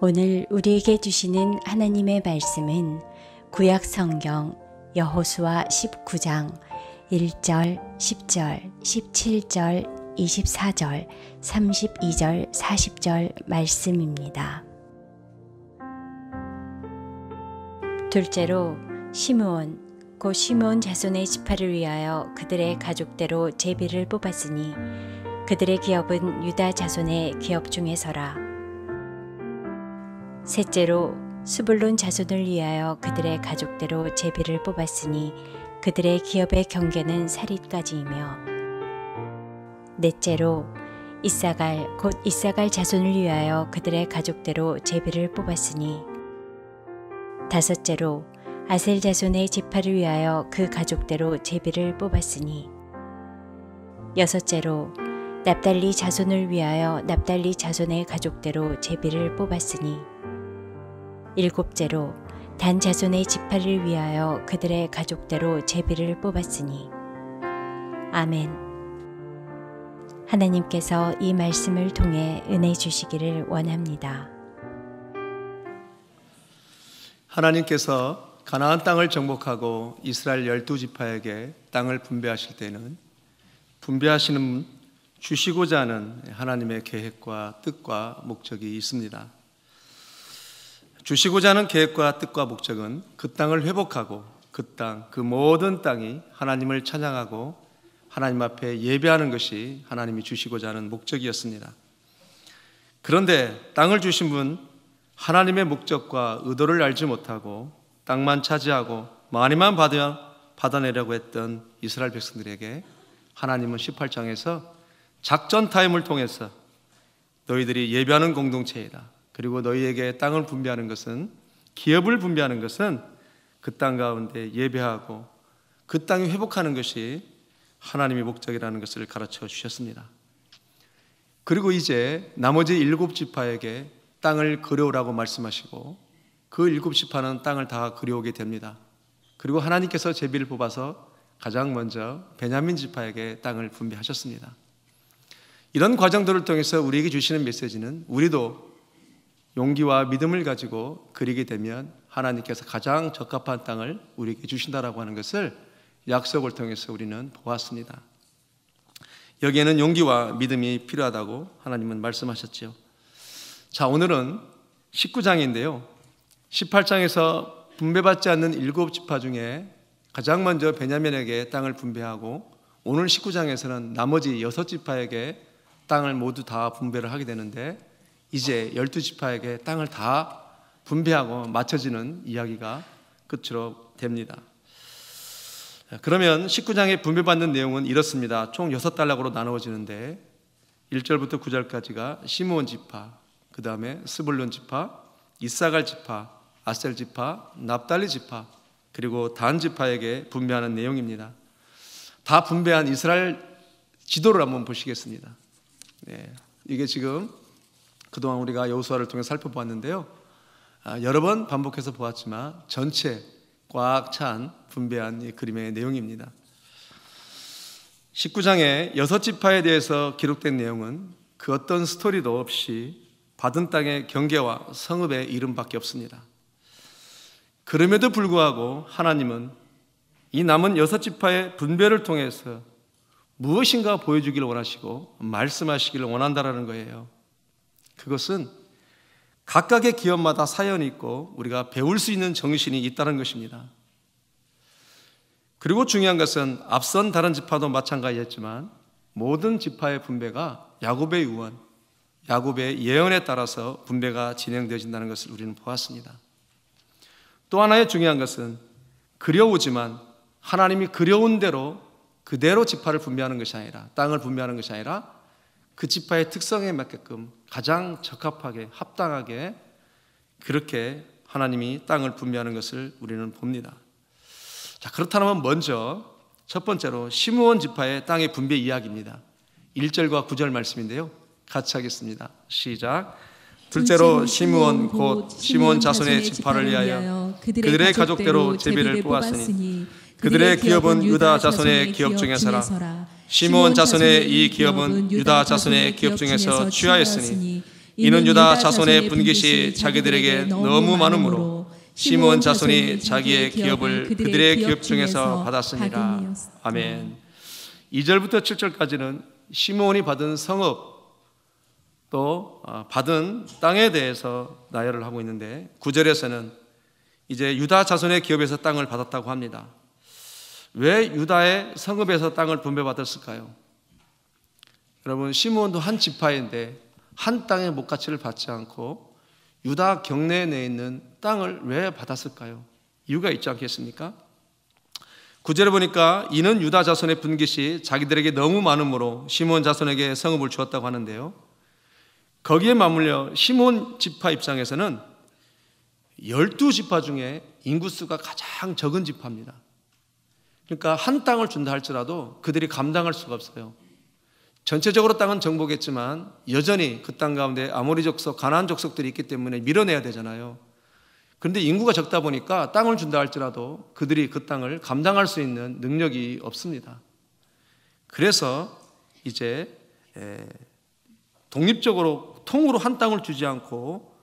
오늘 우리에게 주시는 하나님의 말씀은 구약 성경 여호수아 19장 1절, 10절, 17절, 24절, 32절, 40절 말씀입니다. 둘째로 시므온 곧 시므온 자손의 지파를 위하여 그들의 가족대로 제비를 뽑았으니 그들의 기업은 유다 자손의 기업 중에서라. 셋째로 스불론 자손을 위하여 그들의 가족대로 제비를 뽑았으니 그들의 기업의 경계는 사릿까지이며. 넷째로 이사갈 곧 이사갈 자손을 위하여 그들의 가족대로 제비를 뽑았으니. 다섯째로 아셀 자손의 지파를 위하여 그 가족대로 제비를 뽑았으니. 여섯째로 납달리 자손을 위하여 납달리 자손의 가족대로 제비를 뽑았으니. 일곱째로 단 자손의 지파를 위하여 그들의 가족대로 제비를 뽑았으니. 아멘. 하나님께서 이 말씀을 통해 은혜 주시기를 원합니다. 하나님께서 가나안 땅을 정복하고 이스라엘 12지파에게 땅을 분배하실 때는 분배하시는 주시고자 하는 하나님의 계획과 뜻과 목적이 있습니다. 주시고자 하는 계획과 뜻과 목적은 그 땅을 회복하고 그 땅, 그 모든 땅이 하나님을 찬양하고 하나님 앞에 예배하는 것이 하나님이 주시고자 하는 목적이었습니다. 그런데 땅을 주신 분, 하나님의 목적과 의도를 알지 못하고 땅만 차지하고 많이만 받아내려고 했던 이스라엘 백성들에게 하나님은 18장에서 작전 타임을 통해서 너희들이 예배하는 공동체이다. 그리고 너희에게 땅을 분배하는 것은, 기업을 분배하는 것은 그 땅 가운데 예배하고 그 땅이 회복하는 것이 하나님의 목적이라는 것을 가르쳐 주셨습니다. 그리고 이제 나머지 7지파에게 땅을 그려오라고 말씀하시고 그 7지파는 땅을 다 그려오게 됩니다. 그리고 하나님께서 제비를 뽑아서 가장 먼저 베냐민 지파에게 땅을 분배하셨습니다. 이런 과정들을 통해서 우리에게 주시는 메시지는 우리도 용기와 믿음을 가지고 그리게 되면 하나님께서 가장 적합한 땅을 우리에게 주신다라고 하는 것을 약속을 통해서 우리는 보았습니다. 여기에는 용기와 믿음이 필요하다고 하나님은 말씀하셨죠. 자, 오늘은 19장인데요. 18장에서 분배받지 않는 7지파 중에 가장 먼저 베냐민에게 땅을 분배하고 오늘 19장에서는 나머지 6지파에게 땅을 모두 다 분배를 하게 되는데 이제 12지파에게 땅을 다 분배하고 맞춰지는 이야기가 끝으로 됩니다. 그러면 19장에 분배받는 내용은 이렇습니다. 총 6단락으로 나누어지는데 1절부터 9절까지가 시므온 지파, 그 다음에 스불론 지파, 이사갈 지파, 아셀 지파, 납달리 지파, 그리고 단 지파에게 분배하는 내용입니다. 다 분배한 이스라엘 지도를 한번 보시겠습니다. 네, 이게 지금 그동안 우리가 여호수아를 통해 살펴보았는데요. 여러 번 반복해서 보았지만 전체 꽉 찬 분배한 이 그림의 내용입니다. 19장에 6지파에 대해서 기록된 내용은 그 어떤 스토리도 없이 받은 땅의 경계와 성읍의 이름밖에 없습니다. 그럼에도 불구하고 하나님은 이 남은 6지파의 분배를 통해서 무엇인가 보여주기를 원하시고 말씀하시기를 원한다라는 거예요. 그것은 각각의 기업마다 사연이 있고 우리가 배울 수 있는 정신이 있다는 것입니다. 그리고 중요한 것은 앞선 다른 지파도 마찬가지였지만 모든 지파의 분배가 야곱의 유언, 야곱의 예언에 따라서 분배가 진행되어진다는 것을 우리는 보았습니다. 또 하나의 중요한 것은 그려오지만 하나님이 그려온 대로 그대로 지파를 분배하는 것이 아니라, 땅을 분배하는 것이 아니라 그 지파의 특성에 맞게끔 가장 적합하게 합당하게 그렇게 하나님이 땅을 분배하는 것을 우리는 봅니다. 자, 그렇다면 먼저 첫 번째로 시므온 지파의 땅의 분배 이야기입니다. 1절과 9절 말씀인데요. 같이 하겠습니다. 시작. 둘째로 시므온 곧 시므온 자손의 지파를 위하여 그들의 가족대로 제비를 뽑았으니 그들의 기업은 유다 자손의 기업 중에서라. 시므온 자손의 이 기업은 유다 자손의 기업 중에서 취하였으니 이는 유다 자손의 분깃이 자기들에게 너무 많으므로 시므온 자손이 자기의 기업을 그들의 기업 중에서 받았습니다. 아멘. 2절부터 7절까지는 시므온이 받은 성읍 또 받은 땅에 대해서 나열을 하고 있는데 9절에서는 이제 유다 자손의 기업에서 땅을 받았다고 합니다. 왜 유다의 성읍에서 땅을 분배받았을까요? 여러분, 시므온도 한 지파인데 한 땅의 목가치를 받지 않고 유다 경내 내에 있는 땅을 왜 받았을까요? 이유가 있지 않겠습니까? 9절에 보니까 이는 유다 자손의 분깃이 자기들에게 너무 많으므로 시므온 자손에게 성읍을 주었다고 하는데요, 거기에 맞물려 시므온 지파 입장에서는 12지파 중에 인구수가 가장 적은 지파입니다. 그러니까 한 땅을 준다 할지라도 그들이 감당할 수가 없어요. 전체적으로 땅은 정복했지만 여전히 그 땅 가운데 아모리 족속, 가나안 족속들이 있기 때문에 밀어내야 되잖아요. 그런데 인구가 적다 보니까 땅을 준다 할지라도 그들이 그 땅을 감당할 수 있는 능력이 없습니다. 그래서 이제 독립적으로 통으로 한 땅을 주지 않고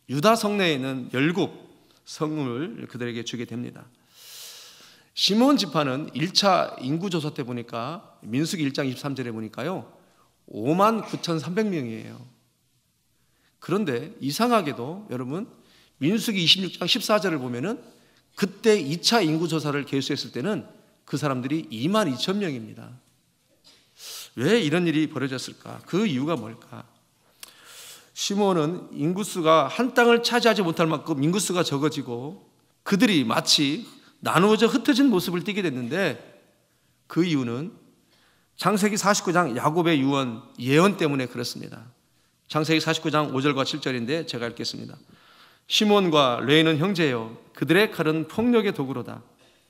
유다 성내에 있는 열국 성을 그들에게 주게 됩니다. 시므온 지파는 1차 인구조사 때 보니까 민수기 1장 23절에 보니까요 59,300명이에요. 그런데 이상하게도 여러분 민수기 26장 14절을 보면은 그때 2차 인구조사를 개수했을 때는 그 사람들이 22,000명입니다. 왜 이런 일이 벌어졌을까? 그 이유가 뭘까? 시므온은 인구수가 한 땅을 차지하지 못할 만큼 인구수가 적어지고 그들이 마치 나누어져 흩어진 모습을 띠게 됐는데 그 이유는 창세기 49장 야곱의 유언 예언 때문에 그렇습니다. 창세기 49장 5절과 7절인데 제가 읽겠습니다. 시므온과 레위는 형제요 그들의 칼은 폭력의 도구로다.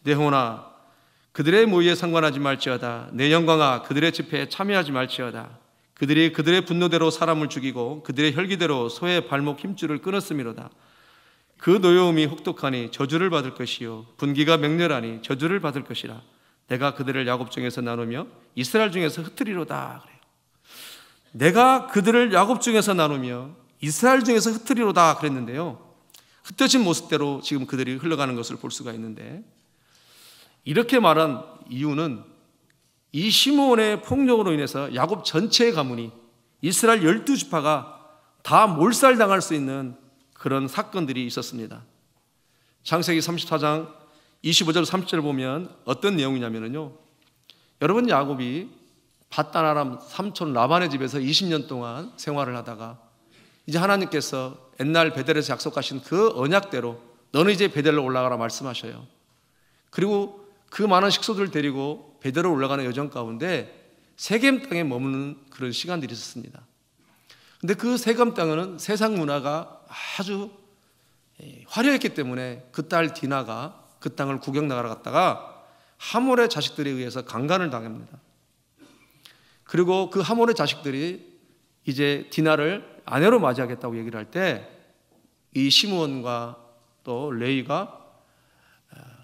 내 혼아 그들의 모의에 상관하지 말지어다. 내 영광아 그들의 집회에 참여하지 말지어다. 그들이 그들의 분노대로 사람을 죽이고 그들의 혈기대로 소의 발목 힘줄을 끊었음이로다. 그 노여움이 혹독하니 저주를 받을 것이요 분기가 맹렬하니 저주를 받을 것이라. 내가 그들을 야곱 중에서 나누며 이스라엘 중에서 흩으리로다. 그래요. 내가 그들을 야곱 중에서 나누며 이스라엘 중에서 흩으리로다 그랬는데요, 흩어진 모습대로 지금 그들이 흘러가는 것을 볼 수가 있는데, 이렇게 말한 이유는 이 시므온의 폭력으로 인해서 야곱 전체의 가문이 이스라엘 12지파가 다 몰살당할 수 있는 그런 사건들이 있었습니다. 창세기 34장 25절 30절을 보면 어떤 내용이냐면요, 여러분 야곱이 밧단 아람 삼촌 라반의 집에서 20년 동안 생활을 하다가 이제 하나님께서 옛날 베델에서 약속하신 그 언약대로 너는 이제 베델로 올라가라 말씀하셔요. 그리고 그 많은 식소들을 데리고 베델로 올라가는 여정 가운데 세겜 땅에 머무는 그런 시간들이 있었습니다. 근데 그 세겜 땅은 세상 문화가 아주 화려했기 때문에 그 딸 디나가 그 땅을 구경 나가러 갔다가 하몰의 자식들에 의해서 강간을 당합니다. 그리고 그 하몰의 자식들이 이제 디나를 아내로 맞이하겠다고 얘기를 할 때 이 시므온과 또 레위가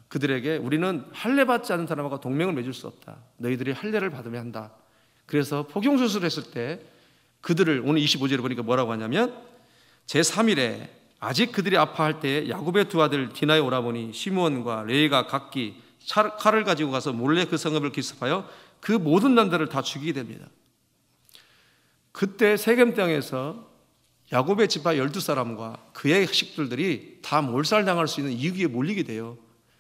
그들에게 우리는 할례 받지 않은 사람과 동맹을 맺을 수 없다. 너희들이 할례를 받으면 한다. 그래서 포경수술을 했을 때 그들을 오늘 25절에 보니까 뭐라고 하냐면 제3일에 아직 그들이 아파할 때에 야곱의 두 아들 디나의 오라버니 시므온과 레위가 각기 칼을 가지고 가서 몰래 그 성읍을 기습하여 그 모든 남자를 다 죽이게 됩니다. 그때 세겜 땅에서 야곱의 지파 12사람과 그의 식들이 다 몰살당할 수 있는 이기에 몰리게 돼요.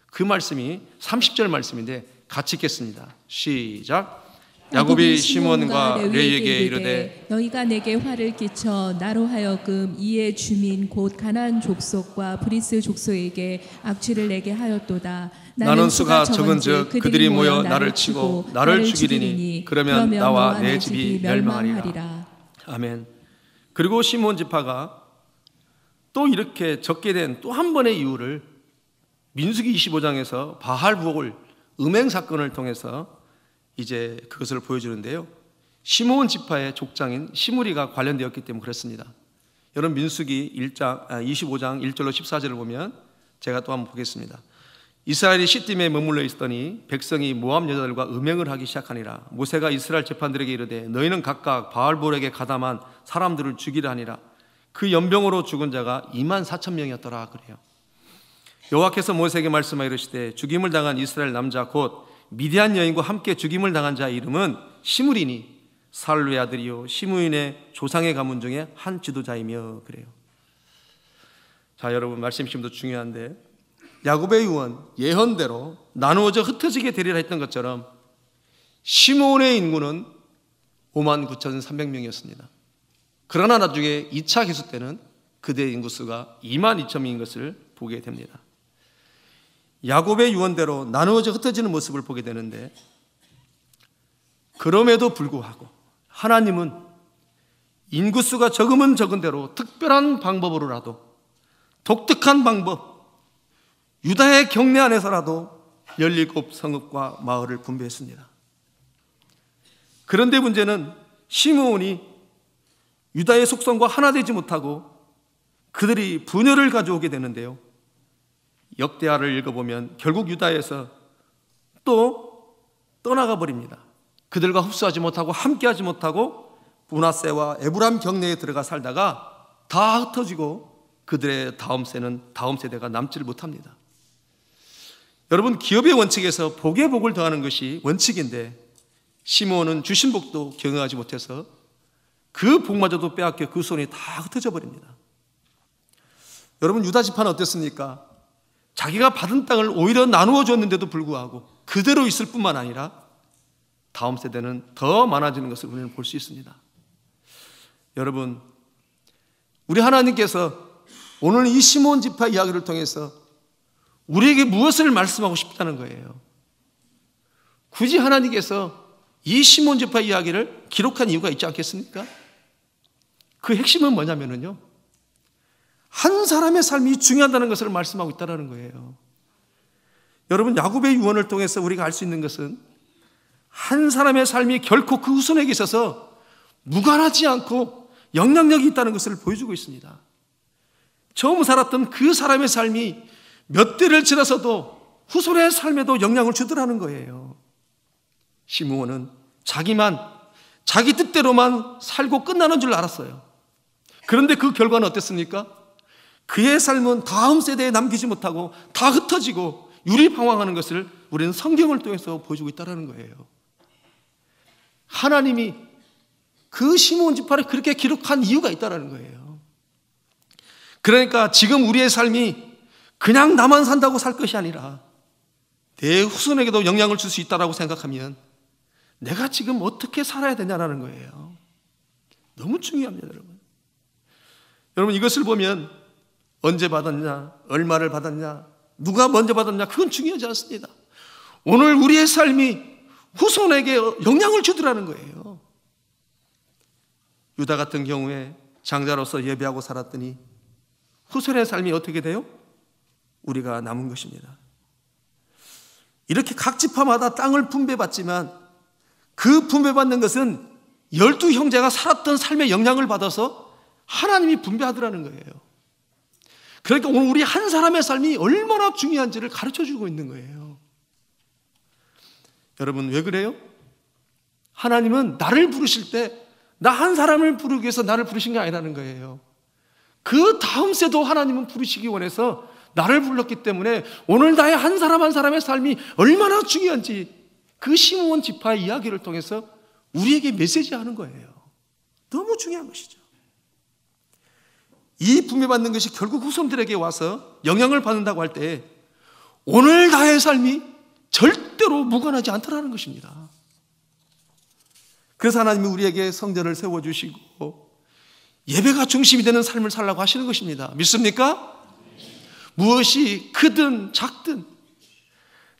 그 말씀이 30절 말씀인데 같이 읽겠습니다. 시작. 야곱이 시므온과 레위에게 이르되 너희가 내게 화를 끼쳐 나로 하여금 이의 주민 곧 가나안 족속과 브리스 족속에게 악취를 내게 하였도다. 나는 수가 적은즉 그들이 모여 나를 치고 나를 죽이리니 그러면 나와 내 집이 멸망하리라. 아멘. 그리고 시므온 지파가 또 이렇게 적게 된 또 한 번의 이유를 민수기 25장에서 바알 부옥을 음행 사건을 통해서 이제 그것을 보여주는데요, 시므온 지파의 족장인 시므리가 관련되었기 때문에 그렇습니다. 여러분 민수기 25장 1절로 14절을 보면 제가 또 한번 보겠습니다. 이스라엘이 시딤에 머물러 있더니 백성이 모압 여자들과 음행을 하기 시작하니라. 모세가 이스라엘 재판들에게 이르되 너희는 각각 바알볼에게 가담한 사람들을 죽이라 하니라. 그 연병으로 죽은 자가 24,000명이었더라 그래요. 여호와께서 모세에게 말씀하여 이르시되 죽임을 당한 이스라엘 남자 곧 미디안 여인과 함께 죽임을 당한 자의 이름은 시므리니 살루의 아들이요 시므인의 조상의 가문 중에 한 지도자이며 그래요. 자, 여러분, 말씀 심도 중요한데 야곱의 유언 예언대로 나누어져 흩어지게 되리라 했던 것처럼 시므온의 인구는 59,300명이었습니다. 그러나 나중에 2차 기수 때는 그대의 인구수가 22,000명인 것을 보게 됩니다. 야곱의 유언대로 나누어져 흩어지는 모습을 보게 되는데, 그럼에도 불구하고 하나님은 인구수가 적으면 적은 대로 특별한 방법으로라도, 독특한 방법, 유다의 경내 안에서라도 17 성읍과 마을을 분배했습니다. 그런데 문제는 시므온이 유다의 속성과 하나 되지 못하고 그들이 분열을 가져오게 되는데요, 역대하를 읽어보면 결국 유다에서 또 떠나가 버립니다. 그들과 흡수하지 못하고 함께하지 못하고 므낫세와 에브람 경내에 들어가 살다가 다 흩어지고 그들의 다음 세대가 남지를 못합니다. 여러분, 기업의 원칙에서 복에 복을 더하는 것이 원칙인데 시므온은 주신 복도 경영하지 못해서 그 복마저도 빼앗겨 그 손이 다 흩어져 버립니다. 여러분, 유다 지파는 어땠습니까? 자기가 받은 땅을 오히려 나누어 줬는데도 불구하고 그대로 있을 뿐만 아니라 다음 세대는 더 많아지는 것을 우리는 볼 수 있습니다. 여러분, 우리 하나님께서 오늘 이 시므온 지파 이야기를 통해서 우리에게 무엇을 말씀하고 싶다는 거예요? 굳이 하나님께서 이 시므온 지파 이야기를 기록한 이유가 있지 않겠습니까? 그 핵심은 뭐냐면요, 한 사람의 삶이 중요하다는 것을 말씀하고 있다는 거예요. 여러분, 야곱의 유언을 통해서 우리가 알 수 있는 것은 한 사람의 삶이 결코 그 후손에게 있어서 무관하지 않고 영향력이 있다는 것을 보여주고 있습니다. 처음 살았던 그 사람의 삶이 몇 대를 지나서도 후손의 삶에도 영향을 주더라는 거예요. 시므온은 자기 뜻대로만 살고 끝나는 줄 알았어요. 그런데 그 결과는 어땠습니까? 그의 삶은 다음 세대에 남기지 못하고 다 흩어지고 유리방황하는 것을 우리는 성경을 통해서 보여주고 있다는 거예요. 하나님이 그 시므온 지파를 그렇게 기록한 이유가 있다는 거예요. 그러니까 지금 우리의 삶이 그냥 나만 산다고 살 것이 아니라 내 후손에게도 영향을 줄 수 있다고 생각하면 내가 지금 어떻게 살아야 되냐는 거예요. 너무 중요합니다, 여러분. 여러분, 이것을 보면 언제 받았냐, 얼마를 받았냐, 누가 먼저 받았냐, 그건 중요하지 않습니다. 오늘 우리의 삶이 후손에게 영향을 주더라는 거예요. 유다 같은 경우에 장자로서 예배하고 살았더니 후손의 삶이 어떻게 돼요? 우리가 남은 것입니다. 이렇게 각 지파마다 땅을 분배받지만 그 분배받는 것은 12 형제가 살았던 삶의 영향을 받아서 하나님이 분배하더라는 거예요. 그러니까 오늘 우리 한 사람의 삶이 얼마나 중요한지를 가르쳐주고 있는 거예요. 여러분, 왜 그래요? 하나님은 나를 부르실 때 나 한 사람을 부르기 위해서 나를 부르신 게 아니라는 거예요. 그 다음 세도 하나님은 부르시기 원해서 나를 불렀기 때문에 오늘 나의 한 사람 한 사람의 삶이 얼마나 중요한지 그 시므온 지파의 이야기를 통해서 우리에게 메시지하는 거예요. 너무 중요한 것이죠. 이 분배받는 것이 결국 후손들에게 와서 영향을 받는다고 할 때 오늘 나의 삶이 절대로 무관하지 않다는 것입니다. 그래서 하나님이 우리에게 성전을 세워주시고 예배가 중심이 되는 삶을 살라고 하시는 것입니다. 믿습니까? 무엇이 크든 작든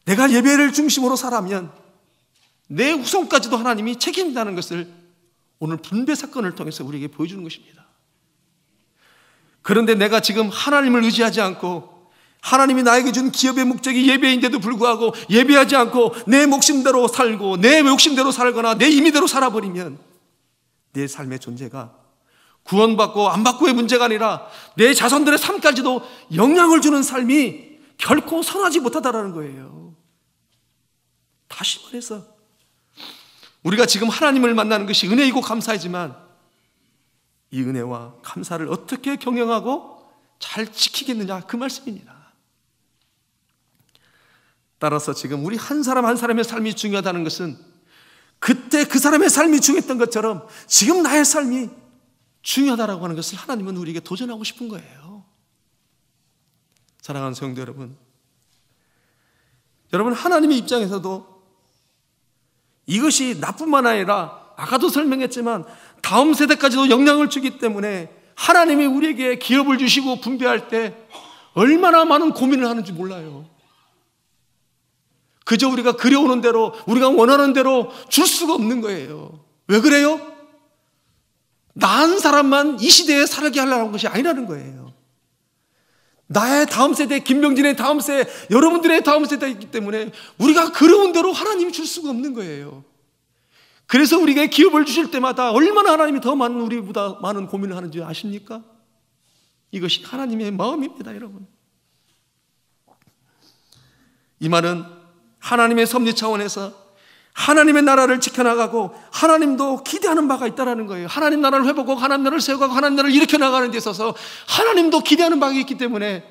내가 예배를 중심으로 살아면 내 후손까지도 하나님이 책임진다는 것을 오늘 분배 사건을 통해서 우리에게 보여주는 것입니다. 그런데 내가 지금 하나님을 의지하지 않고 하나님이 나에게 준 기업의 목적이 예배인데도 불구하고 예배하지 않고 내 목심대로 살고 내 욕심대로 살거나 내 임의대로 살아버리면 내 삶의 존재가 구원받고 안 받고의 문제가 아니라 내 자손들의 삶까지도 영향을 주는 삶이 결코 선하지 못하다라는 거예요. 다시 말해서 우리가 지금 하나님을 만나는 것이 은혜이고 감사이지만 이 은혜와 감사를 어떻게 경영하고 잘 지키겠느냐, 그 말씀입니다. 따라서 지금 우리 한 사람 한 사람의 삶이 중요하다는 것은 그때 그 사람의 삶이 중요했던 것처럼 지금 나의 삶이 중요하다라고 하는 것을 하나님은 우리에게 도전하고 싶은 거예요. 사랑하는 성도 여러분, 하나님의 입장에서도 이것이 나뿐만 아니라 아까도 설명했지만 다음 세대까지도 영향을 주기 때문에 하나님이 우리에게 기업을 주시고 분배할 때 얼마나 많은 고민을 하는지 몰라요. 그저 우리가 그려오는 대로, 우리가 원하는 대로 줄 수가 없는 거예요. 왜 그래요? 나은 사람만 이 시대에 살게 하려는 것이 아니라는 거예요. 나의 다음 세대, 김병진의 다음 세대, 여러분들의 다음 세대이기 때문에 우리가 그려온 대로 하나님이 줄 수가 없는 거예요. 그래서 우리에게 기업을 주실 때마다 얼마나 하나님이 더 많은, 우리보다 많은 고민을 하는지 아십니까? 이것이 하나님의 마음입니다, 여러분. 이 말은 하나님의 섭리 차원에서 하나님의 나라를 지켜나가고 하나님도 기대하는 바가 있다는 거예요. 하나님 나라를 회복하고 하나님 나라를 세워가고 하나님 나라를 일으켜 나가는 데 있어서 하나님도 기대하는 바가 있기 때문에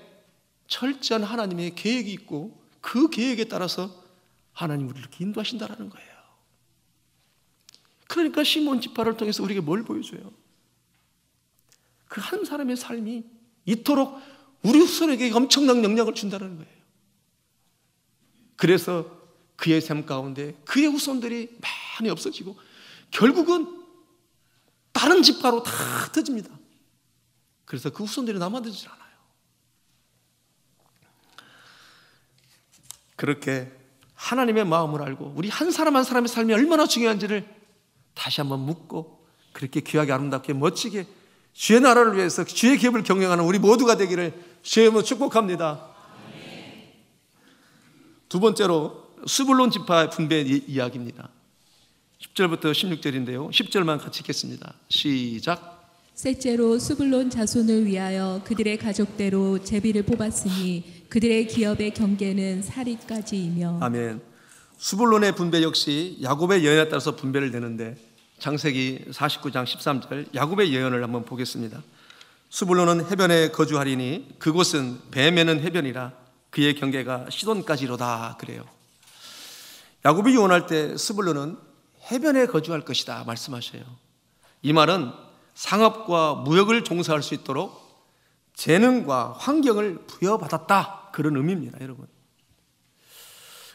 철저한 하나님의 계획이 있고 그 계획에 따라서 하나님 우리를 이렇게 인도하신다는 거예요. 그러니까 시몬 지파를 통해서 우리에게 뭘 보여줘요? 그 한 사람의 삶이 이토록 우리 후손에게 엄청난 영향을 준다는 거예요. 그래서 그의 삶 가운데 그의 후손들이 많이 없어지고 결국은 다른 지파로 다 흩어집니다. 그래서 그 후손들이 남아들지 않아요. 그렇게 하나님의 마음을 알고 우리 한 사람 한 사람의 삶이 얼마나 중요한지를 다시 한번 묻고 그렇게 귀하게 아름답게 멋지게 주의 나라를 위해서 주의 기업을 경영하는 우리 모두가 되기를 주의 이름으로 축복합니다. 두 번째로 스불론 지파 분배 이야기입니다. 10절부터 16절인데요. 10절만 같이 읽겠습니다. 시작. 셋째로 스불론 자손을 위하여 그들의 가족대로 제비를 뽑았으니 그들의 기업의 경계는 사리까지이며. 아멘. 스불론의 분배 역시 야곱의 예언에 따라서 분배를 되는데 창세기 49장 13절 야곱의 예언을 한번 보겠습니다. 스불론은 해변에 거주하리니 그곳은 배 매는 해변이라 그의 경계가 시돈까지로다 그래요. 야곱이 예언할 때 스불론은 해변에 거주할 것이다 말씀하셔요. 이 말은 상업과 무역을 종사할 수 있도록 재능과 환경을 부여받았다 그런 의미입니다, 여러분.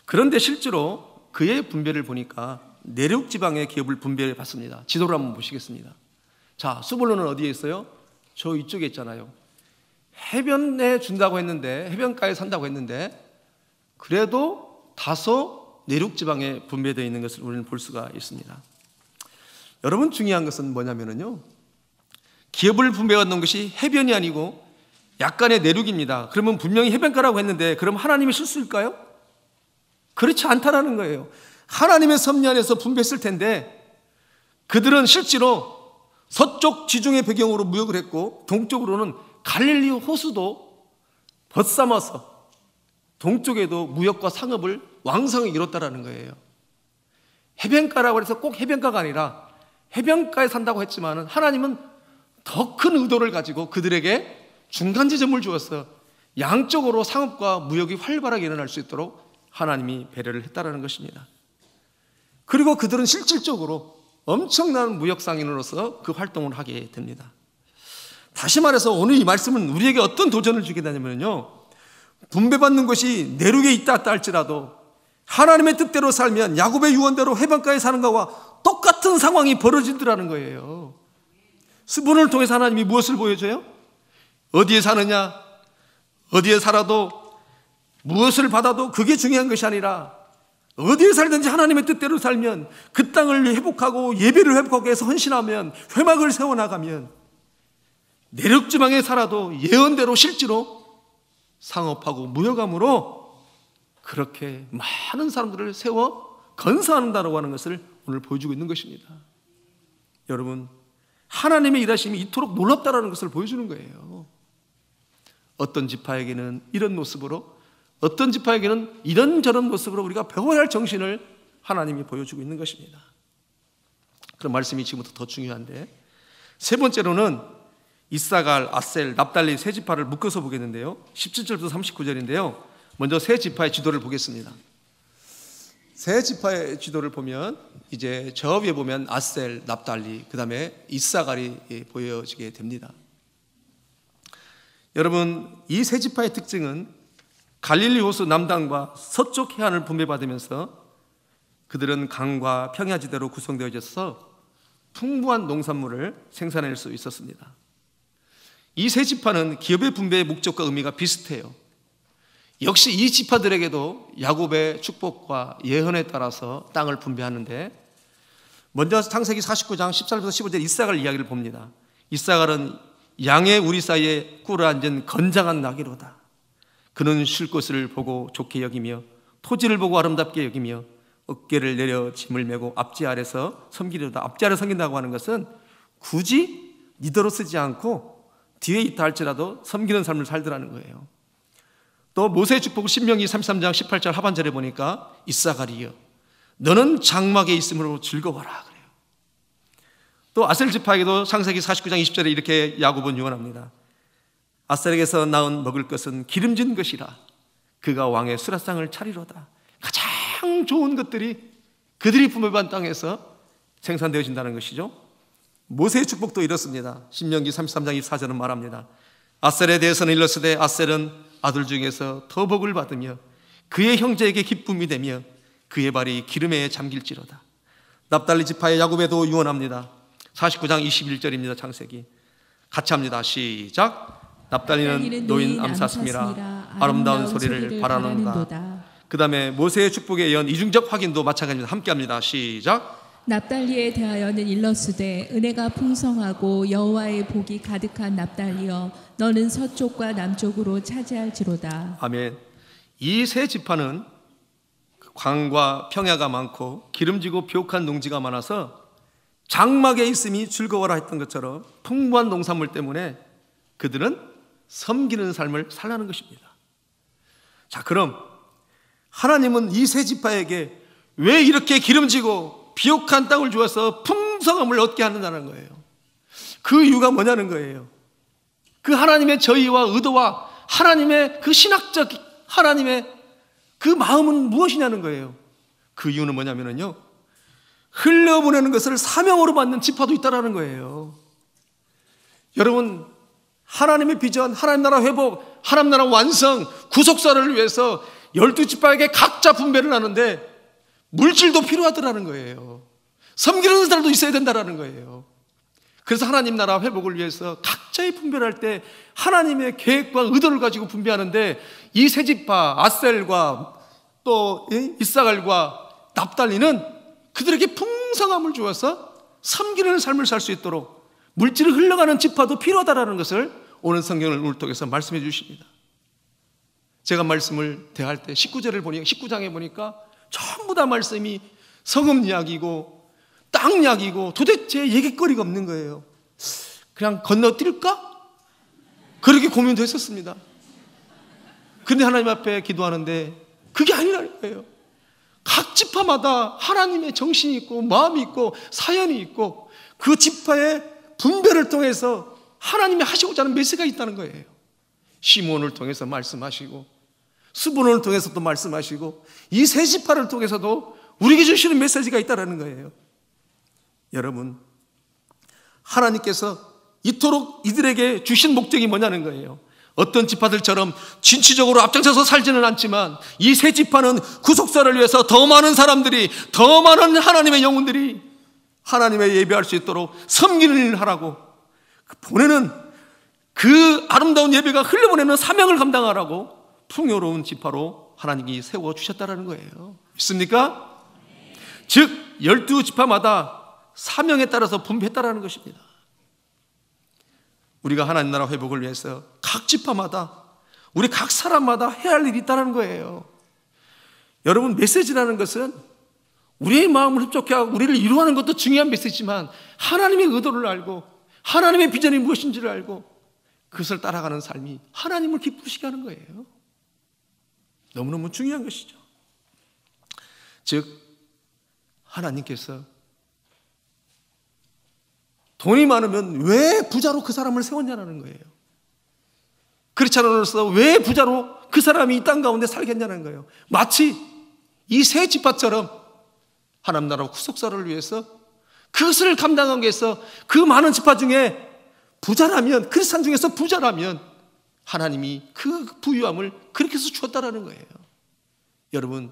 그런데 실제로 그의 분배를 보니까 내륙 지방의 기업을 분배받습니다. 지도를 한번 보시겠습니다. 자, 스불론은 어디에 있어요? 저 이쪽에 있잖아요. 해변에 준다고 했는데, 해변가에 산다고 했는데 그래도 다소 내륙 지방에 분배되어 있는 것을 우리는 볼 수가 있습니다. 여러분, 중요한 것은 뭐냐면요, 기업을 분배받는 것이 해변이 아니고 약간의 내륙입니다. 그러면 분명히 해변가라고 했는데 그럼 하나님의 실수일까요? 그렇지 않다라는 거예요. 하나님의 섭리 안에서 분배했을 텐데 그들은 실제로 서쪽 지중해 배경으로 무역을 했고 동쪽으로는 갈릴리 호수도 벗삼아서 동쪽에도 무역과 상업을 왕성히 이뤘다라는 거예요. 해변가라고 해서 꼭 해변가가 아니라 해변가에 산다고 했지만 하나님은 더 큰 의도를 가지고 그들에게 중간 지점을 주어서 양쪽으로 상업과 무역이 활발하게 일어날 수 있도록 하나님이 배려를 했다라는 것입니다. 그리고 그들은 실질적으로 엄청난 무역상인으로서 그 활동을 하게 됩니다. 다시 말해서 오늘 이 말씀은 우리에게 어떤 도전을 주게 되냐면요, 분배받는 것이 내륙에 있다 할지라도 하나님의 뜻대로 살면 야곱의 유언대로 해변가에 사는 것과 똑같은 상황이 벌어지더라는 거예요. 스불론을 통해서 하나님이 무엇을 보여줘요? 어디에 사느냐, 어디에 살아도 무엇을 받아도 그게 중요한 것이 아니라 어디에 살든지 하나님의 뜻대로 살면 그 땅을 회복하고 예배를 회복하고 해서 헌신하면 회막을 세워나가면 내륙지방에 살아도 예언대로 실제로 상업하고 무역함으로 그렇게 많은 사람들을 세워 건사한다고 하는 것을 오늘 보여주고 있는 것입니다. 여러분, 하나님의 일하심이 이토록 놀랍다라는 것을 보여주는 거예요. 어떤 지파에게는 이런 모습으로 어떤 지파에게는 이런저런 모습으로 우리가 배워야 할 정신을 하나님이 보여주고 있는 것입니다. 그런 말씀이 지금부터 더 중요한데, 세 번째로는 이사갈, 아셀, 납달리 세 지파를 묶어서 보겠는데요, 17절부터 39절인데요 먼저 세 지파의 지도를 보겠습니다. 세 지파의 지도를 보면 이제 저 위에 보면 아셀, 납달리, 그 다음에 이사갈이 보여지게 됩니다. 여러분, 이 세 지파의 특징은 갈릴리 호수 남단과 서쪽 해안을 분배받으면서 그들은 강과 평야지대로 구성되어 있어서 풍부한 농산물을 생산할 수 있었습니다. 이 세 지파는 기업의 분배의 목적과 의미가 비슷해요. 역시 이 지파들에게도 야곱의 축복과 예언에 따라서 땅을 분배하는데, 먼저 창세기 49장 14절부터 15절 이사갈 이야기를 봅니다. 이사갈은 양의 우리 사이에 꿇어 앉은 건장한 나귀로다. 그는 쉴 곳을 보고 좋게 여기며 토지를 보고 아름답게 여기며 어깨를 내려 짐을 메고 앞지 아래서 섬기려다. 앞지 아래 섬긴다고 하는 것은 굳이 니더로 쓰지 않고 뒤에 있다 할지라도 섬기는 삶을 살더라는 거예요. 또 모세의 축복 신명기 33장 18절 하반절에 보니까 이사갈이여 너는 장막에 있음으로 즐거워라 그래요. 또 아셀 지파에게도 창세기 49장 20절에 이렇게 야곱은 유언합니다. 아셀에게서 낳은 먹을 것은 기름진 것이라 그가 왕의 수라상을 차리로다. 가장 좋은 것들이 그들이 분배받은 땅에서 생산되어진다는 것이죠. 모세의 축복도 이렇습니다. 신명기 33장 24절은 말합니다. 아셀에 대해서는 일렀으되 아셀은 아들 중에서 더 복을 받으며 그의 형제에게 기쁨이 되며 그의 발이 기름에 잠길지로다. 납달리 지파의 야곱에도 유언합니다. 49장 21절입니다. 창세기 같이 합니다. 시작. 납달리는 노인 암사슴이라 아름다운 소리를 바라는도다. 그 다음에 모세의 축복의 예언 이중적 확인도 마찬가지입니다. 함께 합니다. 시작. 납달리에 대하여는 일러스되 은혜가 풍성하고 여호와의 복이 가득한 납달리여 너는 서쪽과 남쪽으로 차지할지로다. 아멘. 이 세 지파는 강과 평야가 많고 기름지고 비옥한 농지가 많아서 장막에 있음이 즐거워라 했던 것처럼 풍부한 농산물 때문에 그들은 섬기는 삶을 살라는 것입니다. 자, 그럼 하나님은 이 세 지파에게 왜 이렇게 기름지고 비옥한 땅을 주어서 풍성함을 얻게 하는다는 거예요. 그 이유가 뭐냐는 거예요. 그 하나님의 저의와 의도와 하나님의 그 신학적 하나님의 그 마음은 무엇이냐는 거예요. 그 이유는 뭐냐면요, 흘려보내는 것을 사명으로 받는 지파도 있다는 거예요. 여러분, 하나님의 비전, 하나님 나라 회복, 하나님 나라 완성, 구속사를 위해서 12지파에게 각자 분배를 하는데 물질도 필요하더라는 거예요. 섬기는 사람도 있어야 된다는 거예요. 그래서 하나님 나라 회복을 위해서 각자의 분배를 할 때 하나님의 계획과 의도를 가지고 분배하는데, 이 세 지파 아셀과 또 이사갈과 납달리는 그들에게 풍성함을 주어서 섬기는 삶을 살 수 있도록 물질을 흘러가는 지파도 필요하다는 것을 오늘 성경을 통해서 말씀해 주십니다. 제가 말씀을 대할 때 19장에 보니까 전부 다 말씀이 성읍 이야기고 땅 이야기고 도대체 얘기거리가 없는 거예요. 그냥 건너뛸까? 그렇게 고민도 했었습니다. 근데 하나님 앞에 기도하는데 그게 아니라는 거예요. 각 지파마다 하나님의 정신이 있고 마음이 있고 사연이 있고 그 지파의 분배를 통해서 하나님이 하시고자 하는 메시지가 있다는 거예요. 시므온을 통해서 말씀하시고 스브론을 통해서 또 말씀하시고 이 세 지파를 통해서도 우리에게 주시는 메시지가 있다는 거예요. 여러분, 하나님께서 이토록 이들에게 주신 목적이 뭐냐는 거예요. 어떤 지파들처럼 진취적으로 앞장서서 살지는 않지만 이 세 지파는 구속사를 위해서 더 많은 사람들이, 더 많은 하나님의 영혼들이 하나님의 예배할 수 있도록 섬기는 일을 하라고 보내는, 그 아름다운 예배가 흘려보내는 사명을 감당하라고 풍요로운 지파로 하나님이 세워주셨다는 거예요. 믿습니까? 즉 12지파마다 사명에 따라서 분배했다는 것입니다. 우리가 하나님 나라 회복을 위해서 각 지파마다, 우리 각 사람마다 해야 할 일이 있다는 거예요. 여러분, 메시지라는 것은 우리의 마음을 흡족해 하고 우리를 이루어하는 것도 중요한 메시지지만 하나님의 의도를 알고 하나님의 비전이 무엇인지를 알고 그것을 따라가는 삶이 하나님을 기쁘시게 하는 거예요. 너무너무 중요한 것이죠. 즉 하나님께서 돈이 많으면 왜 부자로 그 사람을 세웠냐는 거예요. 그렇지 않아서 왜 부자로 그 사람이 이 땅 가운데 살겠냐는 거예요. 마치 이 세 지파처럼 하나님 나라 후속사를 위해서 그것을 감당하기 위해서 그 많은 지파 중에 부자라면, 크리스찬 중에서 부자라면 하나님이 그 부유함을 그렇게 해서 주었다라는 거예요. 여러분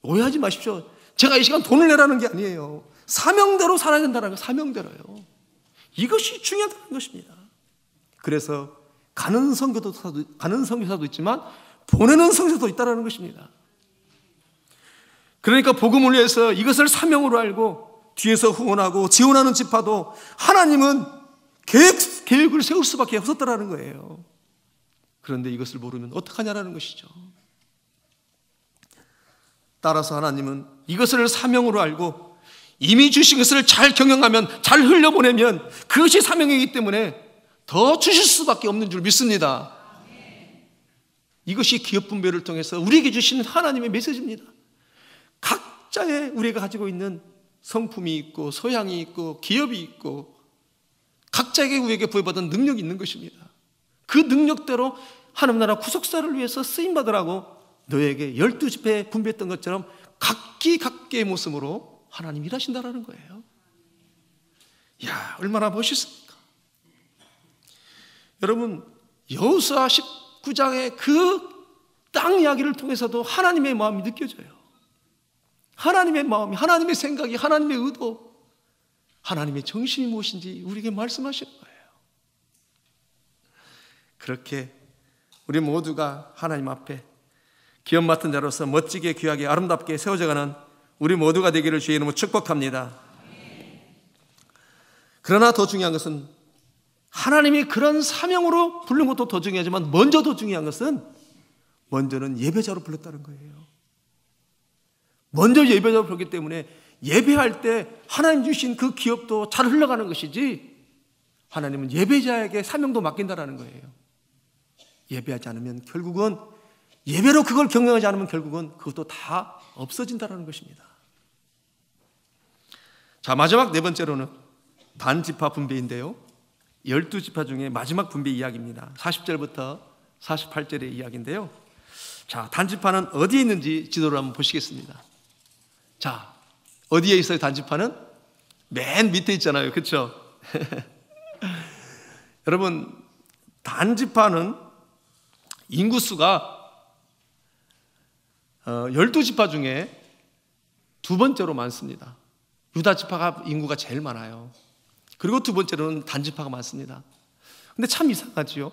오해하지 마십시오. 제가 이 시간 돈을 내라는 게 아니에요. 사명대로 살아야 된다는 거예요. 사명대로요. 이것이 중요하다는 것입니다. 그래서 가는 선교사도 있지만 보내는 선교사도 있다는 것입니다. 그러니까 복음을 위해서 이것을 사명으로 알고 뒤에서 후원하고 지원하는 지파도 하나님은 계획을 세울 수밖에 없었다는 거예요. 그런데 이것을 모르면 어떡하냐라는 것이죠. 따라서 하나님은 이것을 사명으로 알고 이미 주신 것을 잘 경영하면, 잘 흘려보내면 그것이 사명이기 때문에 더 주실 수밖에 없는 줄 믿습니다. 이것이 기업 분배를 통해서 우리에게 주시는 하나님의 메시지입니다. 각자의 우리가 가지고 있는 성품이 있고 소양이 있고 기업이 있고 각자에게 우리에게 부여받은 능력이 있는 것입니다. 그 능력대로 하나님 나라 구속사를 위해서 쓰임받으라고 너에게 12지파에 분배했던 것처럼 각기 각기의 모습으로 하나님 일하신다라는 거예요. 이야, 얼마나 멋있습니까? 여러분, 여호수아 19장의 그 땅 이야기를 통해서도 하나님의 마음이 느껴져요. 하나님의 마음이, 하나님의 생각이, 하나님의 의도, 하나님의 정신이 무엇인지 우리에게 말씀하시는 거예요. 그렇게 우리 모두가 하나님 앞에 기업 맡은 자로서 멋지게 귀하게 아름답게 세워져가는 우리 모두가 되기를 주의 이름으로 축복합니다. 그러나 더 중요한 것은 하나님이 그런 사명으로 부른 것도 더 중요하지만 먼저 더 중요한 것은 먼저는 예배자로 불렀다는 거예요. 먼저 예배자로 불렀기 때문에 예배할 때 하나님 주신 그 기업도 잘 흘러가는 것이지 하나님은 예배자에게 사명도 맡긴다라는 거예요. 예배하지 않으면 결국은 예배로 그걸 경영하지 않으면 결국은 그것도 다 없어진다라는 것입니다. 자, 마지막 네 번째로는 단지파 분배인데요. 12지파 중에 마지막 분배 이야기입니다. 40절부터 48절의 이야기인데요. 자, 단지파는 어디에 있는지 지도를 한번 보시겠습니다. 자, 어디에 있어요? 단지파는? 맨 밑에 있잖아요. 그렇죠? 여러분, 단지파는 인구수가 12지파 중에 두 번째로 많습니다. 유다지파가 인구가 제일 많아요. 그리고 두 번째로는 단지파가 많습니다. 근데 참 이상하지요.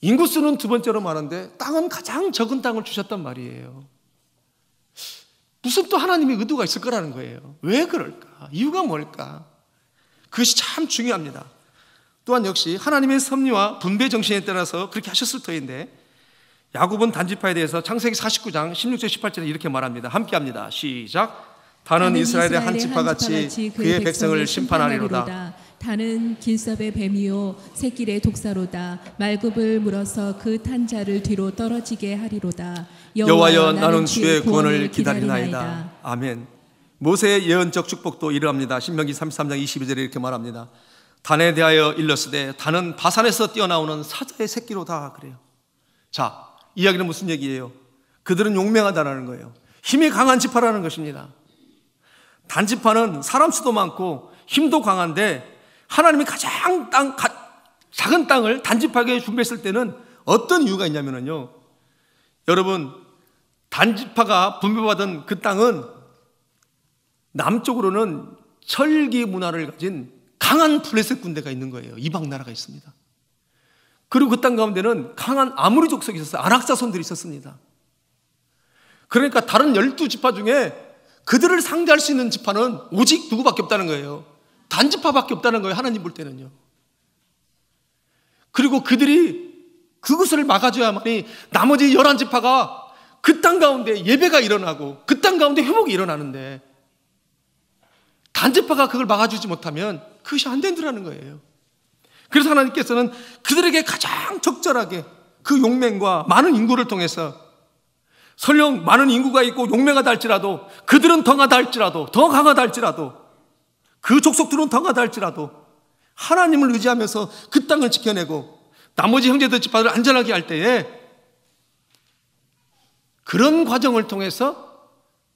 인구수는 두 번째로 많은데 땅은 가장 적은 땅을 주셨단 말이에요. 무슨 또 하나님의 의도가 있을 거라는 거예요. 왜 그럴까? 이유가 뭘까? 그것이 참 중요합니다. 또한 역시 하나님의 섭리와 분배 정신에 따라서 그렇게 하셨을 터인데 야곱은 단지파에 대해서 창세기 49장 16절 18절에 이렇게 말합니다. 함께 합니다. 시작. 다는 이스라엘의 한 지파같이 그의 백성을 심판하리로다. 다는 길섭의 뱀이요 새길의 독사로다. 말굽을 물어서 그 탄 자를 뒤로 떨어지게 하리로다. 여호와여, 나는 주의 구원을 기다리나이다. 아멘. 모세의 예언적 축복도 이러합니다. 신명기 33장 22절에 이렇게 말합니다. 단에 대하여 일렀으되 단은 바산에서 뛰어나오는 사자의 새끼로다. 그래요. 자, 이야기는 무슨 얘기예요? 그들은 용맹하다라는 거예요. 힘이 강한 지파라는 것입니다. 단지파는 사람 수도 많고 힘도 강한데 하나님이 가장 작은 땅을 단지파에게 준비했을 때는 어떤 이유가 있냐면요, 여러분, 단지파가 분배받은 그 땅은 남쪽으로는 철기 문화를 가진 강한 블레셋 군대가 있는 거예요. 이방 나라가 있습니다. 그리고 그 땅 가운데는 강한 아모리 족속이 있었어요. 아낙 자손들이 있었습니다. 그러니까 다른 12지파 중에 그들을 상대할 수 있는 지파는 오직 누구밖에 없다는 거예요. 단지파밖에 없다는 거예요. 하나님 볼 때는요. 그리고 그들이 그것을 막아줘야만이 나머지 11지파가 그 땅 가운데 예배가 일어나고 그 땅 가운데 회복이 일어나는데 단지파가 그걸 막아주지 못하면 그것이 안 된다는 거예요. 그래서 하나님께서는 그들에게 가장 적절하게 그 용맹과 많은 인구를 통해서 설령 많은 인구가 있고 용맹하다 할지라도, 그들은 더 강하다 할지라도, 더 강하다 할지라도, 그 족속들은 더 강하다 할지라도 하나님을 의지하면서 그 땅을 지켜내고 나머지 형제들 집안을 안전하게 할 때에 그런 과정을 통해서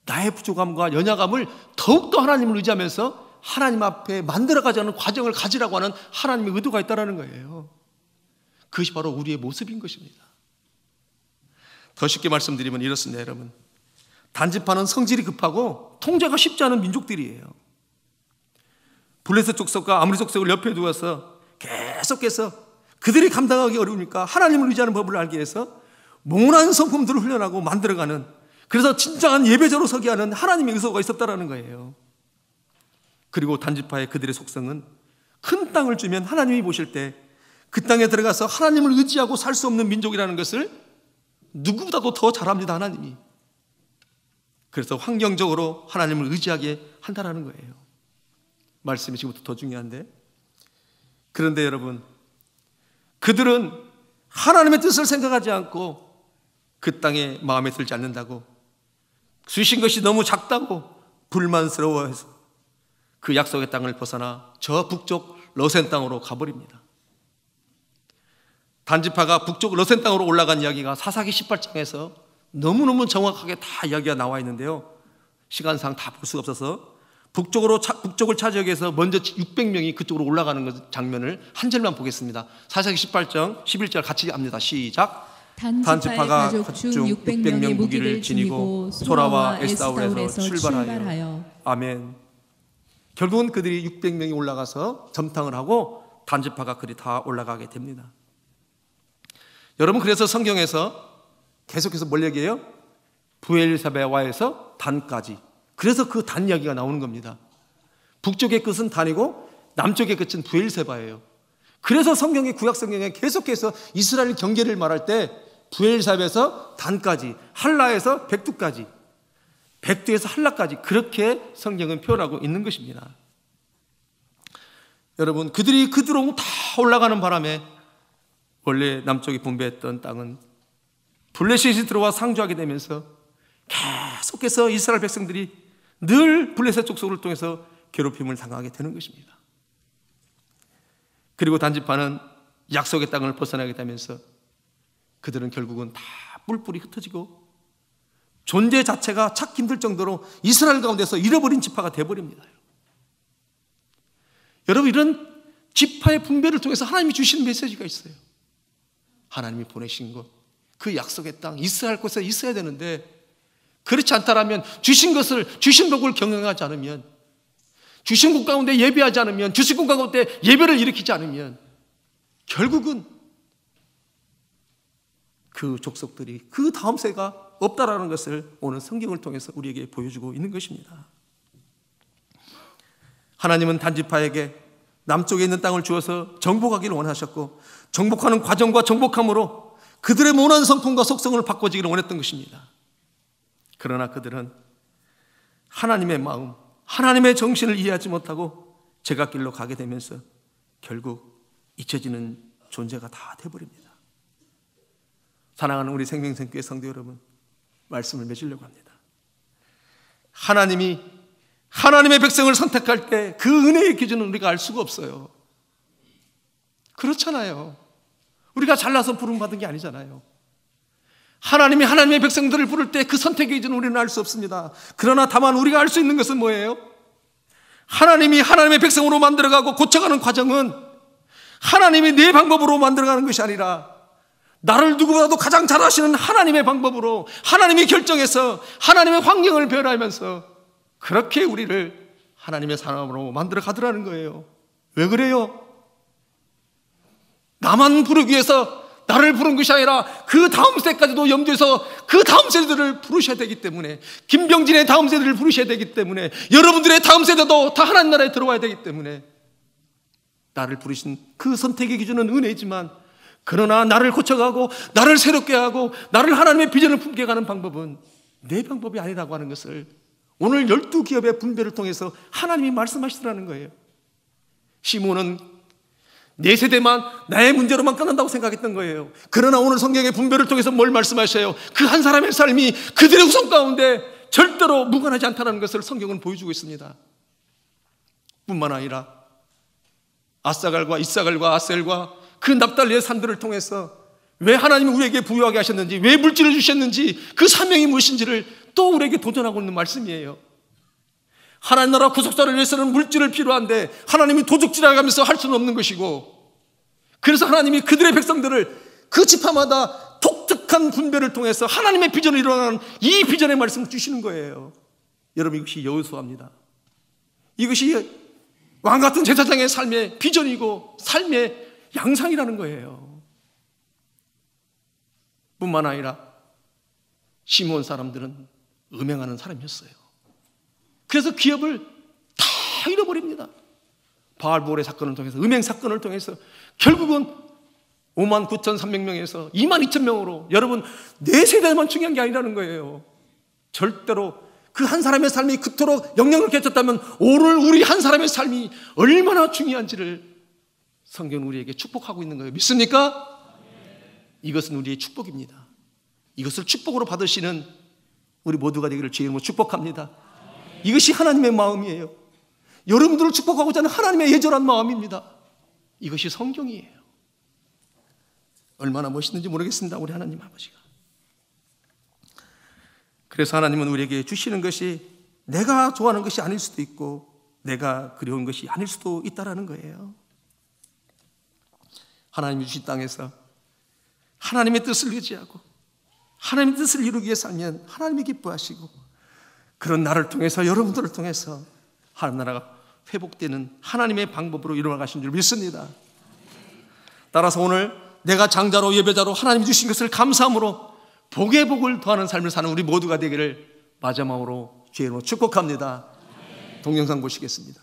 나의 부족함과 연약함을 더욱더 하나님을 의지하면서 하나님 앞에 만들어가자는 과정을 가지라고 하는 하나님의 의도가 있다는 거예요. 그것이 바로 우리의 모습인 것입니다. 더 쉽게 말씀드리면 이렇습니다, 여러분. 단지파는 성질이 급하고 통제가 쉽지 않은 민족들이에요. 블레셋 족속과 아모리 족속을 옆에 두어서 계속해서 그들이 감당하기 어려우니까 하나님을 의지하는 법을 알게 해서 모난 성품들을 훈련하고 만들어가는, 그래서 진정한 예배자로 서게 하는 하나님의 의도가 있었다는 거예요. 그리고 단지파의 그들의 속성은 큰 땅을 주면 하나님이 보실 때 그 땅에 들어가서 하나님을 의지하고 살 수 없는 민족이라는 것을 누구보다도 더 잘합니다, 하나님이. 그래서 환경적으로 하나님을 의지하게 한다는 거예요. 말씀이 지금부터 더 중요한데, 그런데 여러분, 그들은 하나님의 뜻을 생각하지 않고 그 땅에 마음에 들지 않는다고, 주신 것이 너무 작다고 불만스러워해서 그 약속의 땅을 벗어나 저 북쪽 러센 땅으로 가버립니다. 단지파가 북쪽 러센 땅으로 올라간 이야기가 사사기 18장에서 너무너무 정확하게 다 이야기가 나와 있는데요, 시간상 다 볼 수가 없어서 북쪽을 차지하기 위해서 먼저 600명이 그쪽으로 올라가는 장면을 한 절만 보겠습니다. 사사기 18장 11절 같이 합니다. 시작. 단지파가 가족 중 600명의 무기를 지니고 소라와 에스타올에서 출발하여. 아멘. 결국은 그들이 600명이 올라가서 점탕을 하고 단지파가 그리 다 올라가게 됩니다. 여러분, 그래서 성경에서 계속해서 뭘 얘기해요? 부엘사베와에서 단까지. 그래서 그 단 이야기가 나오는 겁니다. 북쪽의 끝은 단이고 남쪽의 끝은 부엘세바예요. 그래서 성경의 구약 성경에 계속해서 이스라엘 경계를 말할 때 부엘사베에서 단까지, 할라에서 백두까지, 백두에서 할라까지, 그렇게 성경은 표현하고 있는 것입니다. 여러분, 그들이 그대로 다 올라가는 바람에 원래 남쪽에 분배했던 땅은 블레셋이 들어와 상주하게 되면서 계속해서 이스라엘 백성들이 늘 블레셋 족속을 통해서 괴롭힘을 당하게 되는 것입니다. 그리고 단지파는 약속의 땅을 벗어나게 되면서 그들은 결국은 다 뿔뿔이 흩어지고 존재 자체가 찾기 힘들 정도로 이스라엘 가운데서 잃어버린 지파가 되어버립니다. 여러분, 이런 지파의 분배를 통해서 하나님이 주시는 메시지가 있어요. 하나님이 보내신 것, 그 약속의 땅, 이스라엘 곳에 있어야 되는데, 그렇지 않다라면, 주신 것을, 주신 복을 경영하지 않으면, 주신 국 가운데 예배하지 않으면, 주신 국 가운데 예배를 일으키지 않으면 결국은 그 족속들이 그 다음 세가 없다라는 것을 오늘 성경을 통해서 우리에게 보여주고 있는 것입니다. 하나님은 단지파에게 남쪽에 있는 땅을 주어서 정복하기를 원하셨고, 정복하는 과정과 정복함으로 그들의 모난 성품과 속성을 바꿔지기를 원했던 것입니다. 그러나 그들은 하나님의 마음, 하나님의 정신을 이해하지 못하고 제갓길로 가게 되면서 결국 잊혀지는 존재가 다 되어버립니다. 사랑하는 우리 생명샘교회 성도 여러분, 말씀을 맺으려고 합니다. 하나님이 하나님의 백성을 선택할 때 그 은혜의 기준은 우리가 알 수가 없어요. 그렇잖아요. 우리가 잘나서 부름받은 게 아니잖아요. 하나님이 하나님의 백성들을 부를 때 그 선택의 기준은 우리는 알 수 없습니다. 그러나 다만 우리가 알 수 있는 것은 뭐예요? 하나님이 하나님의 백성으로 만들어가고 고쳐가는 과정은 하나님이 내 방법으로 만들어가는 것이 아니라 나를 누구보다도 가장 잘 아시는 하나님의 방법으로, 하나님이 결정해서 하나님의 환경을 변화하면서 그렇게 우리를 하나님의 사람으로 만들어 가더라는 거예요. 왜 그래요? 나만 부르기 위해서 나를 부른 것이 아니라 그 다음 세까지도 염두에서 그 다음 세대들을 부르셔야 되기 때문에, 김병진의 다음 세대를 부르셔야 되기 때문에, 여러분들의 다음 세대도 다 하나님 나라에 들어와야 되기 때문에 나를 부르신 그 선택의 기준은 은혜지만, 그러나 나를 고쳐가고 나를 새롭게 하고 나를 하나님의 비전을 품게 가는 방법은 내 방법이 아니라고 하는 것을 오늘 12기업의 분배를 통해서 하나님이 말씀하시더라는 거예요. 시몬은 내 세대만 나의 문제로만 끝난다고 생각했던 거예요. 그러나 오늘 성경의 분별을 통해서 뭘 말씀하셔요? 그 한 사람의 삶이 그들의 후손 가운데 절대로 무관하지 않다는 것을 성경은 보여주고 있습니다. 뿐만 아니라 아사갈과 이사갈과 아셀과 그 납달리의 산들을 통해서 왜 하나님이 우리에게 부유하게 하셨는지, 왜 물질을 주셨는지, 그 사명이 무엇인지를 또 우리에게 도전하고 있는 말씀이에요. 하나님 나라 구속사를 위해서는 물질을 필요한데 하나님이 도적질하면서 할 수는 없는 것이고, 그래서 하나님이 그들의 백성들을 그 지파마다 독특한 분별을 통해서 하나님의 비전을 이루어가는 이 비전의 말씀을 주시는 거예요. 여러분, 이것이 여호수아입니다. 이것이 왕같은 제사장의 삶의 비전이고 삶의 양상이라는 거예요. 뿐만 아니라 시므온 사람들은 음행하는 사람이었어요. 그래서 기업을 다 잃어버립니다. 바알볼의 사건을 통해서, 음행 사건을 통해서 결국은 59,300명에서 22,000명으로, 여러분, 내 세대만 중요한 게 아니라는 거예요. 절대로 그 한 사람의 삶이 그토록 영향을 끼쳤다면 오늘 우리 한 사람의 삶이 얼마나 중요한지를 성경은 우리에게 축복하고 있는 거예요. 믿습니까? 이것은 우리의 축복입니다. 이것을 축복으로 받으시는 우리 모두가 되기를 주의 이름으로 축복합니다. 이것이 하나님의 마음이에요. 여러분들을 축복하고자 하는 하나님의 예절한 마음입니다. 이것이 성경이에요. 얼마나 멋있는지 모르겠습니다, 우리 하나님 아버지가. 그래서 하나님은 우리에게 주시는 것이 내가 좋아하는 것이 아닐 수도 있고 내가 그리운 것이 아닐 수도 있다라는 거예요. 하나님이 주신 땅에서 하나님의 뜻을 의지하고 하나님의 뜻을 이루기 위해 살면 하나님이 기뻐하시고, 그런 나를 통해서, 여러분들을 통해서 하나님 나라가 회복되는 하나님의 방법으로 이루어가신 줄 믿습니다. 따라서 오늘 내가 장자로 예배자로 하나님이 주신 것을 감사함으로 복의 복을 더하는 삶을 사는 우리 모두가 되기를 마지막으로 주의 이름으로 축복합니다. 동영상 보시겠습니다.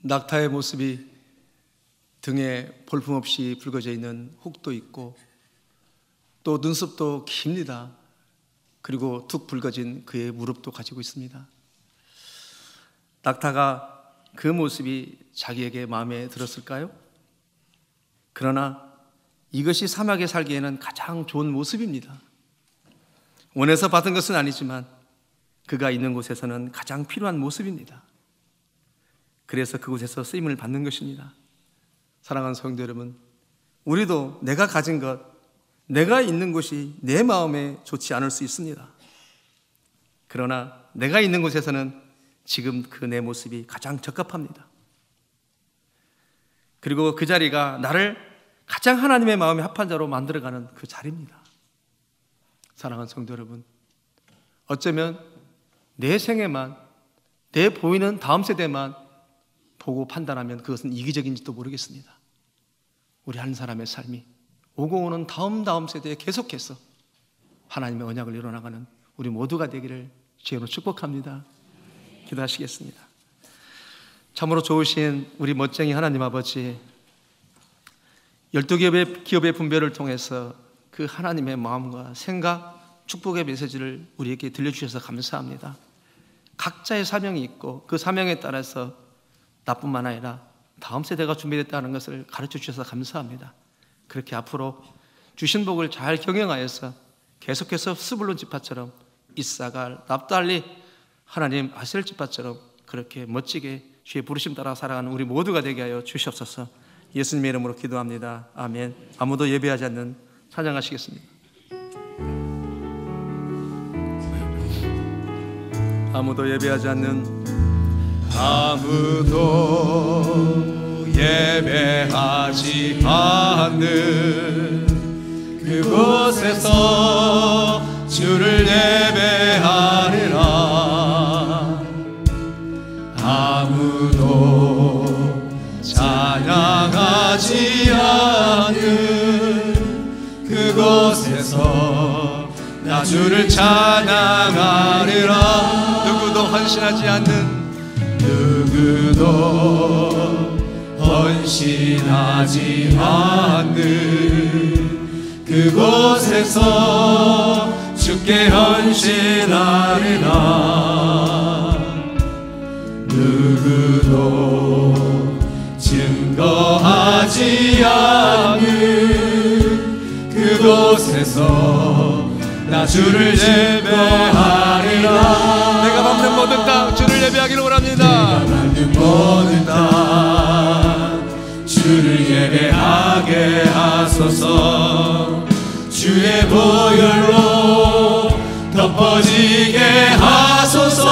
낙타의 모습이 등에 볼품없이 붉어져 있는 혹도 있고 또 눈썹도 깁니다. 그리고 툭 붉어진 그의 무릎도 가지고 있습니다. 낙타가 그 모습이 자기에게 마음에 들었을까요? 그러나 이것이 사막에 살기에는 가장 좋은 모습입니다. 원해서 받은 것은 아니지만 그가 있는 곳에서는 가장 필요한 모습입니다. 그래서 그곳에서 쓰임을 받는 것입니다. 사랑하는 성도 여러분, 우리도 내가 가진 것, 내가 있는 곳이 내 마음에 좋지 않을 수 있습니다. 그러나 내가 있는 곳에서는 지금 그 내 모습이 가장 적합합니다. 그리고 그 자리가 나를 가장 하나님의 마음에 합한 자로 만들어가는 그 자리입니다. 사랑하는 성도 여러분, 어쩌면 내 생애만, 내 보이는 다음 세대만 보고 판단하면 그것은 이기적인지도 모르겠습니다. 우리 한 사람의 삶이 오고 오는 다음 세대에 계속해서 하나님의 언약을 이뤄나가는 우리 모두가 되기를 주님으로 축복합니다. 기도하시겠습니다. 참으로 좋으신 우리 멋쟁이 하나님 아버지, 12기업의 분별을 통해서 그 하나님의 마음과 생각, 축복의 메시지를 우리에게 들려주셔서 감사합니다. 각자의 사명이 있고 그 사명에 따라서 나뿐만 아니라 다음 세대가 준비됐다는 것을 가르쳐 주셔서 감사합니다. 그렇게 앞으로 주신 복을 잘 경영하여서 계속해서 스불론 지파처럼, 이사갈, 납달리, 하나님 아셀 지파처럼 그렇게 멋지게 주의 부르심 따라 살아가는 우리 모두가 되게 하여 주시옵소서. 예수님의 이름으로 기도합니다. 아멘. 아무도 예배하지 않는 찬양하시겠습니다. 아무도 예배하지 않는, 아무도 예배하지 않는 그곳에서 주를 예배하리라. 아무도 찬양하지 않는 그곳에서 나 주를 찬양하리라. 누구도 헌신하지 않는, 누구도 헌신하지 않는 그곳에서 주께 헌신하리라. 누구도 증거하지 않는 그곳에서 나 주를 예배하리라. 내가 밟는 모든 땅 주를 예배하기를 원합니다. 내가 밟는 모든 땅 주를 예배하게 하소서. 주의 보혈로 덮어지게 하소서.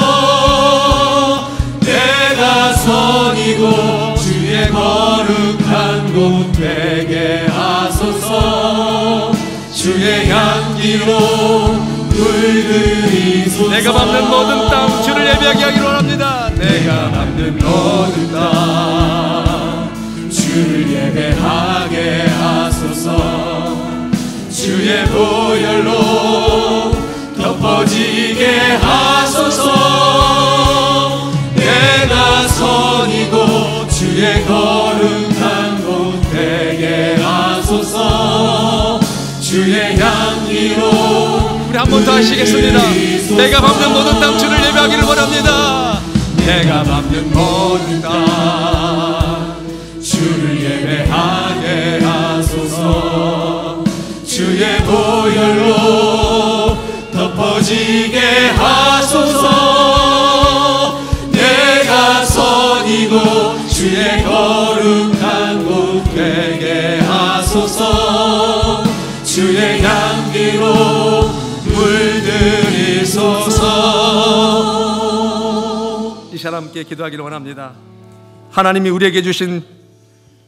내가 선이고 주의 거룩한 곳 되게 하소서. 주의 향기로 물들이소서. 내가 밟는 모든 땅 주를 예배하게 하기를 원합니다. 내가 밟는 모든 땅 주를 예배하게 하소서. 주의 보혈로 덮어지게 하소서. 내가 선이고 주의 거룩한 곳 되게 하소서. 주의 향기로 우리 한 번 더 하시겠습니다. 내가 밟는 모든 땅 주를 예배하기를 원합니다. 내가 밟는 모든 땅 주를 예배하게 하소서. 주의 보혈로 덮어지게 하소서. 내가 선이고 주의 거룩한 곳 되게 하소서. 주의 향기로 물들이소서. 이 시간 함께 기도하기를 원합니다. 하나님이 우리에게 주신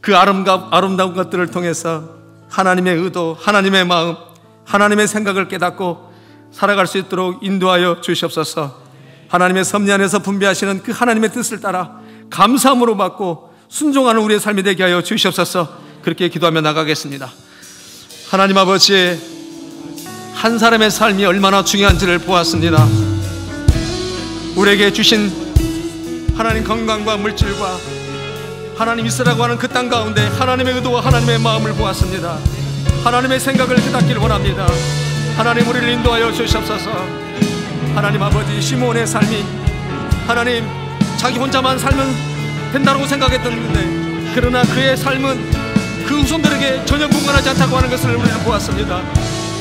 그 아름다운 것들을 통해서 하나님의 의도, 하나님의 마음, 하나님의 생각을 깨닫고 살아갈 수 있도록 인도하여 주시옵소서. 하나님의 섭리 안에서 분배하시는 그 하나님의 뜻을 따라 감사함으로 받고 순종하는 우리의 삶이 되게 하여 주시옵소서. 그렇게 기도하며 나가겠습니다. 하나님 아버지, 한 사람의 삶이 얼마나 중요한지를 보았습니다. 우리에게 주신 하나님 건강과 물질과 하나님 있으라고 하는 그 땅 가운데 하나님의 의도와 하나님의 마음을 보았습니다. 하나님의 생각을 깨닫기를 원합니다. 하나님 우리를 인도하여 주시옵소서. 하나님 아버지, 시몬의 삶이 하나님 자기 혼자만 살면 된다고 생각했었는데, 그러나 그의 삶은 그 후손들에게 전혀 무관하지 않다고 하는 것을 우리는 보았습니다.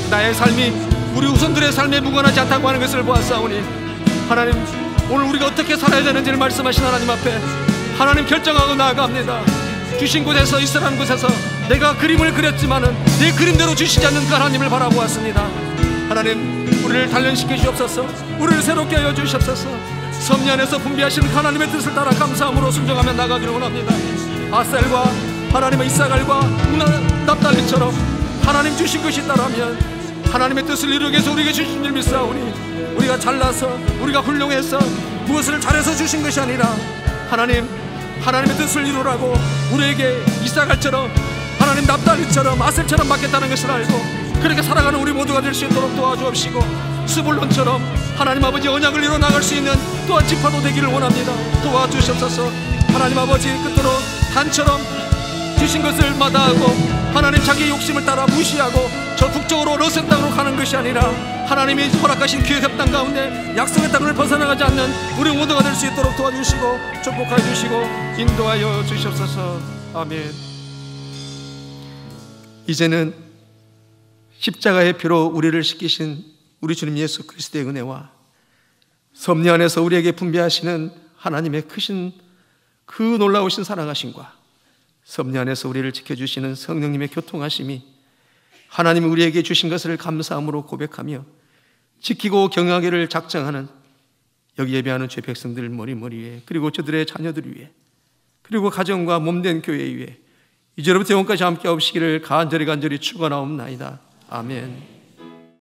나의 삶이 우리 후손들의 삶에 무관하지 않다고 하는 것을 보았사오니, 하나님 오늘 우리가 어떻게 살아야 되는지를 말씀하신 하나님 앞에 하나님 결정하고 나아갑니다. 주신 곳에서, 이스라엘 곳에서 내가 그림을 그렸지만은 내 그림대로 주시지 않는 그 하나님을 바라보았습니다. 하나님 우리를 단련시켜 주옵소서. 우리를 새롭게 하여 주시옵소서. 섭리 안에서 분비하시는 하나님의 뜻을 따라 감사함으로 순종하며 나가기를 원합니다. 아셀과 하나님의 이사갈과 납달리처럼 하나님 주신 것이 따라면 하나님의 뜻을 이루기 위해서 우리에게 주신 줄 믿사오니, 우리가 잘나서 우리가 훌륭해서 무엇을 잘해서 주신 것이 아니라 하나님의 뜻을 이루라고 우리에게 이사갈처럼 하나님 납달리처럼 아셀처럼 맡겼다는 것을 알고 그렇게 살아가는 우리 모두가 될 수 있도록 도와주옵시고, 스불론처럼 하나님 아버지 언약을 이뤄 나갈 수 있는 또한 지파도 되기를 원합니다. 도와주시옵소서. 하나님 아버지, 끝으로 단처럼 주신 것을 마다하고 하나님 자기의 욕심을 따라 무시하고 저 북쪽으로 러센 땅으로 가는 것이 아니라 하나님이 허락하신 기회 협당 가운데 약속의 땅을 벗어나가지 않는 우리 모두가 될 수 있도록 도와주시고 축복하여 주시고 인도하여 주시옵소서. 아멘. 이제는 십자가의 피로 우리를 씻기신 우리 주님 예수 그리스도의 은혜와 섭리 안에서 우리에게 분배하시는 하나님의 크신 그 놀라우신 사랑하심과 섭리 안에서 우리를 지켜주시는 성령님의 교통하심이 하나님이 우리에게 주신 것을 감사함으로 고백하며 지키고 경영하기를 작정하는 여기 예배하는 죄 백성들 머리머리에, 그리고 저들의 자녀들 위해, 그리고 가정과 몸된 교회 위에 이제로부터 영원까지 함께 없으시기를 간절히 축원하옵나이다. 아멘.